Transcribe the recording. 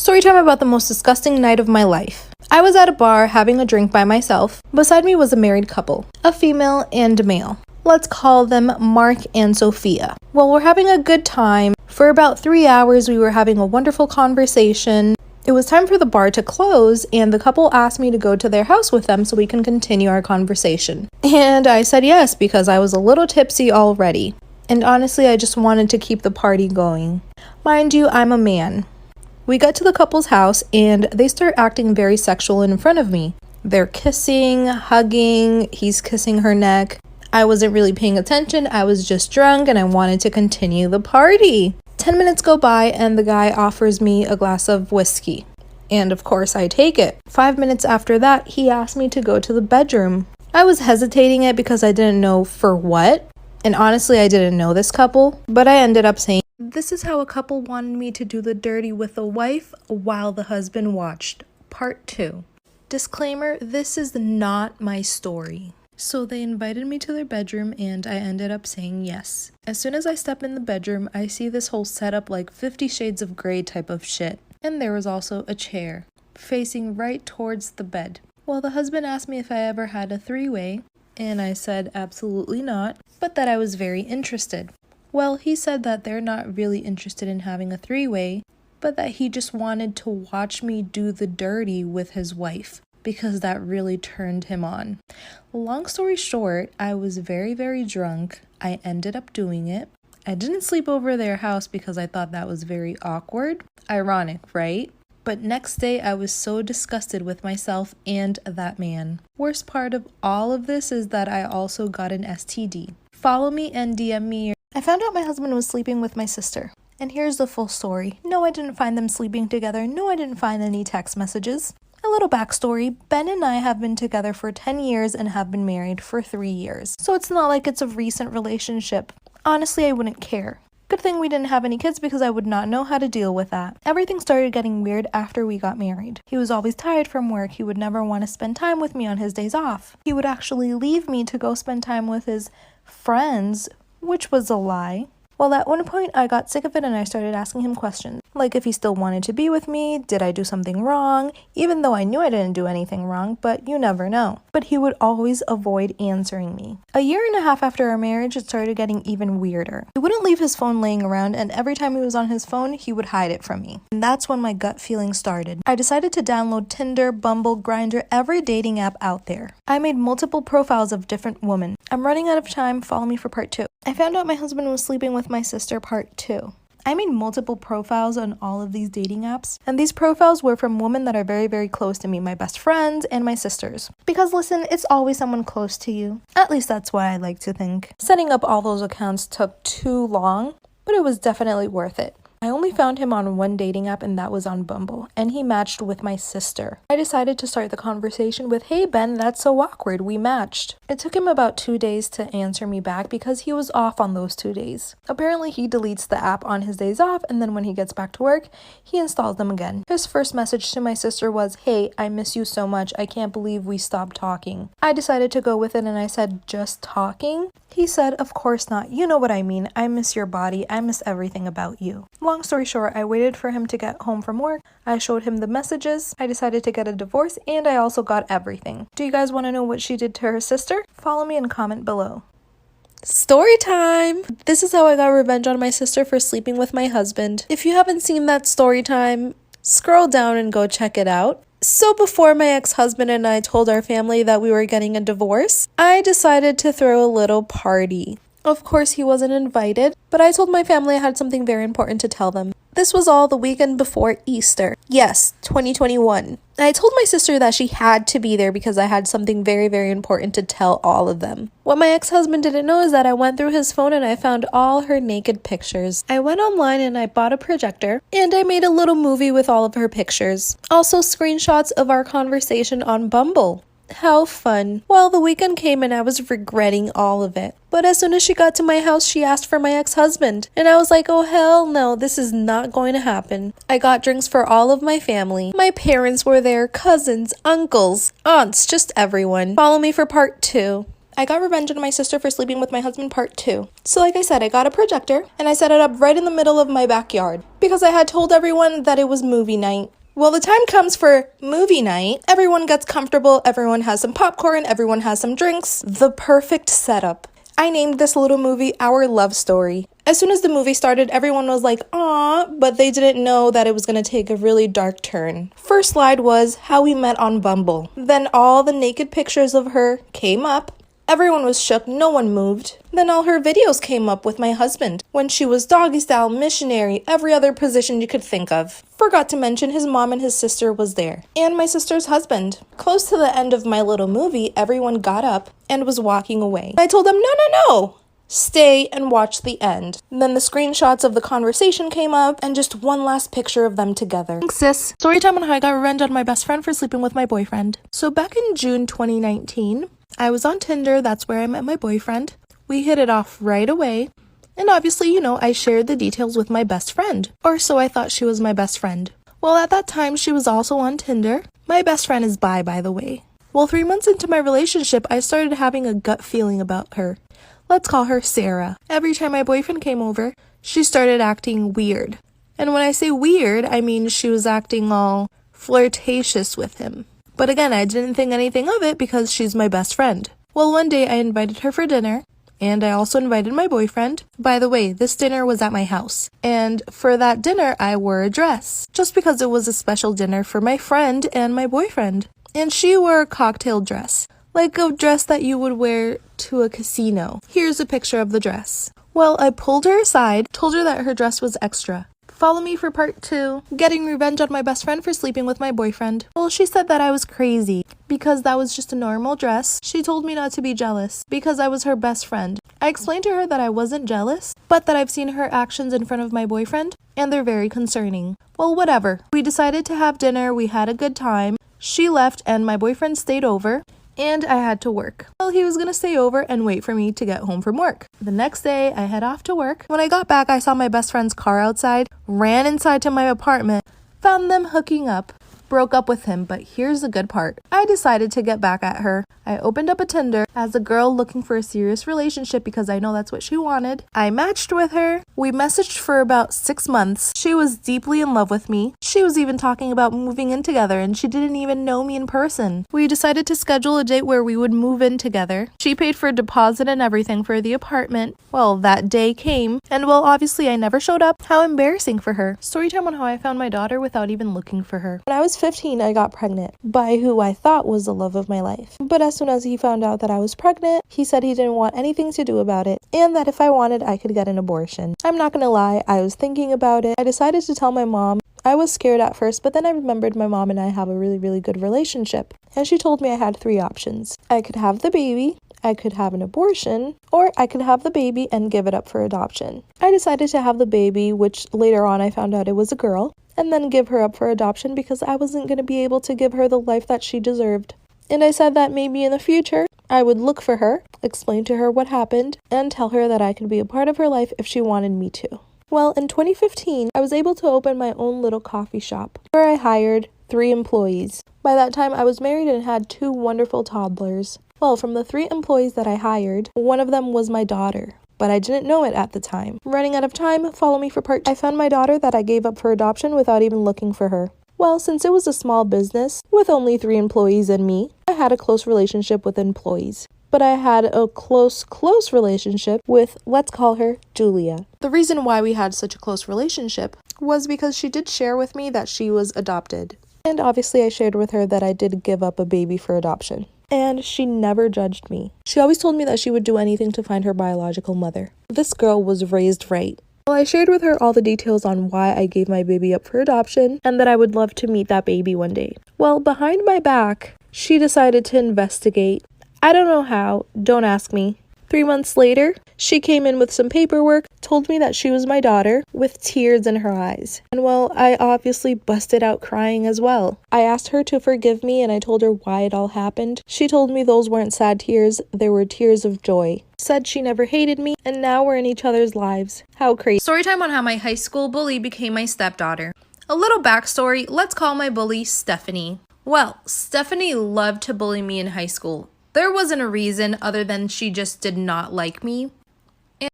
Story time about the most disgusting night of my life. I was at a bar having a drink by myself. Beside me was a married couple, a female and a male. Let's call them Mark and Sophia. Well, we're having a good time. For about 3 hours, we were having a wonderful conversation. It was time for the bar to close, and the couple asked me to go to their house with them so we can continue our conversation. And I said yes because I was a little tipsy already. And honestly, I just wanted to keep the party going. Mind you, I'm a man. We got to the couple's house and they start acting very sexual in front of me. They're kissing, hugging, he's kissing her neck. I wasn't really paying attention, I was just drunk and I wanted to continue the party. 10 minutes go by and the guy offers me a glass of whiskey. And of course I take it. 5 minutes after that, he asked me to go to the bedroom. I was hesitating it because I didn't know for what. And honestly, I didn't know this couple, but I ended up saying, "This is how a couple wanted me to do the dirty with a wife while the husband watched. Part 2. Disclaimer, this is not my story." So they invited me to their bedroom and I ended up saying yes. As soon as I step in the bedroom, I see this whole setup like 50 Shades of Grey type of shit. And there was also a chair facing right towards the bed. Well, the husband asked me if I ever had a three-way, and I said absolutely not, but that I was very interested. Well, he said that they're not really interested in having a three-way, but that he just wanted to watch me do the dirty with his wife because that really turned him on. Long story short, I was very, very drunk. I ended up doing it. I didn't sleep over their house because I thought that was very awkward. Ironic, right? But next day, I was so disgusted with myself and that man. Worst part of all of this is that I also got an STD. Follow me and DM me. I found out my husband was sleeping with my sister. And here's the full story. No, I didn't find them sleeping together. No, I didn't find any text messages. A little backstory, Ben and I have been together for 10 years and have been married for 3 years. So it's not like it's a recent relationship. Honestly, I wouldn't care. Good thing we didn't have any kids because I would not know how to deal with that. Everything started getting weird after we got married. He was always tired from work. He would never want to spend time with me on his days off. He would actually leave me to go spend time with his friends, which was a lie. Well, at one point, I got sick of it and I started asking him questions. Like if he still wanted to be with me, did I do something wrong? Even though I knew I didn't do anything wrong, but you never know. But he would always avoid answering me. A year and a half after our marriage, it started getting even weirder. He wouldn't leave his phone laying around, and every time he was on his phone, he would hide it from me. And that's when my gut feeling started. I decided to download Tinder, Bumble, Grindr, every dating app out there. I made multiple profiles of different women. I'm running out of time, follow me for part 2. I found out my husband was sleeping with my sister, part 2. I made multiple profiles on all of these dating apps, and these profiles were from women that are very, very close to me, my best friends and my sisters. Because listen, it's always someone close to you. At least that's what I like to think. Setting up all those accounts took too long, but it was definitely worth it. I only found him on one dating app and that was on Bumble, and he matched with my sister. I decided to start the conversation with, "Hey Ben, that's so awkward, we matched." It took him about 2 days to answer me back because he was off on those 2 days. Apparently he deletes the app on his days off and then when he gets back to work, he installs them again. His first message to my sister was, "Hey, I miss you so much, I can't believe we stopped talking." I decided to go with it and I said, "Just talking?" He said, "Of course not, you know what I mean, I miss your body, I miss everything about you." Long story short, I waited for him to get home from work. I showed him the messages. I decided to get a divorce and I also got everything. Do you guys want to know what she did to her sister? Follow me and comment below. Story time! This is how I got revenge on my sister for sleeping with my husband. If you haven't seen that story time, scroll down and go check it out. So before my ex-husband and I told our family that we were getting a divorce, I decided to throw a little party. Of course, he wasn't invited, but I told my family I had something very important to tell them. This was all the weekend before Easter. Yes, 2021. I told my sister that she had to be there because I had something very, very important to tell all of them. What my ex-husband didn't know is that I went through his phone and I found all her naked pictures. I went online and I bought a projector and I made a little movie with all of her pictures. Also screenshots of our conversation on Bumble. How fun. Well, the weekend came and I was regretting all of it. But as soon as she got to my house, she asked for my ex-husband. And I was like, oh hell no, this is not going to happen. I got drinks for all of my family. My parents were there, cousins, uncles, aunts, just everyone. Follow me for part 2. I got revenge on my sister for sleeping with my husband, part 2. So like I said, I got a projector and I set it up right in the middle of my backyard. because I had told everyone that it was movie night. Well, the time comes for movie night. Everyone gets comfortable, everyone has some popcorn, everyone has some drinks. The perfect setup. I named this little movie Our Love Story. As soon as the movie started, everyone was like, "Aw," but they didn't know that it was going to take a really dark turn. First slide was how we met on Bumble. Then all the naked pictures of her came up. Everyone was shook, no one moved. Then all her videos came up with my husband, when she was doggy style, missionary, every other position you could think of. Forgot to mention his mom and his sister was there, and my sister's husband. Close to the end of my little movie, everyone got up and was walking away. I told them, no. Stay and watch the end. Then the screenshots of the conversation came up and just one last picture of them together. Thanks, sis. Storytime on how I got revenge on my best friend for sleeping with my boyfriend. So back in June 2019, I was on Tinder. That's where I met my boyfriend. We hit it off right away. And obviously, I shared the details with my best friend. Or so I thought she was my best friend. Well, at that time, she was also on Tinder. My best friend is bi, by the way. Well, 3 months into my relationship, I started having a gut feeling about her. Let's call her Sarah. Every time my boyfriend came over, she started acting weird. And when I say weird, I mean she was acting all flirtatious with him. But again, I didn't think anything of it because she's my best friend. Well, one day I invited her for dinner, and I also invited my boyfriend. By the way, this dinner was at my house. And for that dinner, I wore a dress, just because it was a special dinner for my friend and my boyfriend. And she wore a cocktail dress, like a dress that you would wear to a casino. Here's a picture of the dress. Well, I pulled her aside, told her that her dress was extra. Follow me for part 2, getting revenge on my best friend for sleeping with my boyfriend. Well, she said that I was crazy because that was just a normal dress. She told me not to be jealous because I was her best friend. I explained to her that I wasn't jealous, but that I've seen her actions in front of my boyfriend, and they're very concerning. Well, whatever. We decided to have dinner, we had a good time. She left and my boyfriend stayed over. And I had to work. Well, he was gonna stay over and wait for me to get home from work. The next day, I head off to work. When I got back, I saw my best friend's car outside, ran inside to my apartment, found them hooking up, broke up with him, but here's the good part. I decided to get back at her. I opened up a Tinder as a girl looking for a serious relationship because I know that's what she wanted. I matched with her. We messaged for about 6 months. She was deeply in love with me. She was even talking about moving in together, and she didn't even know me in person. We decided to schedule a date where we would move in together. She paid for a deposit and everything for the apartment. Well, that day came, and well, obviously I never showed up. How embarrassing for her. Storytime on how I found my daughter without even looking for her. When I was 15, I got pregnant by who I thought was the love of my life. But as soon as he found out that I was pregnant, he said he didn't want anything to do about it, and that if I wanted, I could get an abortion. I'm not gonna lie, I was thinking about it. I decided to tell my mom. I was scared at first, but then I remembered my mom and I have a really good relationship. And she told me I had 3 options. I could have the baby, I could have an abortion, or I could have the baby and give it up for adoption. I decided to have the baby, which later on I found out it was a girl, and then give her up for adoption because I wasn't going to be able to give her the life that she deserved. And I said that maybe in the future, I would look for her, explain to her what happened, and tell her that I could be a part of her life if she wanted me to. Well, in 2015, I was able to open my own little coffee shop where I hired 3 employees. By that time, I was married and had 2 wonderful toddlers. Well, from the 3 employees that I hired, one of them was my daughter. But I didn't know it at the time. Running out of time, follow me for part 2. I found my daughter that I gave up for adoption without even looking for her. Well, since it was a small business with only 3 employees and me, I had a close relationship with employees. But I had a close relationship with, let's call her, Julia. The reason why we had such a close relationship was because she did share with me that she was adopted. And obviously I shared with her that I did give up a baby for adoption. And she never judged me. She always told me that she would do anything to find her biological mother. This girl was raised right. Well, I shared with her all the details on why I gave my baby up for adoption and that I would love to meet that baby one day. Well, behind my back, she decided to investigate. I don't know how, don't ask me. 3 months later, she came in with some paperwork, told me that she was my daughter, with tears in her eyes. And well, I obviously busted out crying as well. I asked her to forgive me and I told her why it all happened. She told me those weren't sad tears, they were tears of joy. Said she never hated me, and now we're in each other's lives. How crazy. Storytime on how my high school bully became my stepdaughter. A little backstory, let's call my bully Stephanie. Well, Stephanie loved to bully me in high school. There wasn't a reason other than she just did not like me.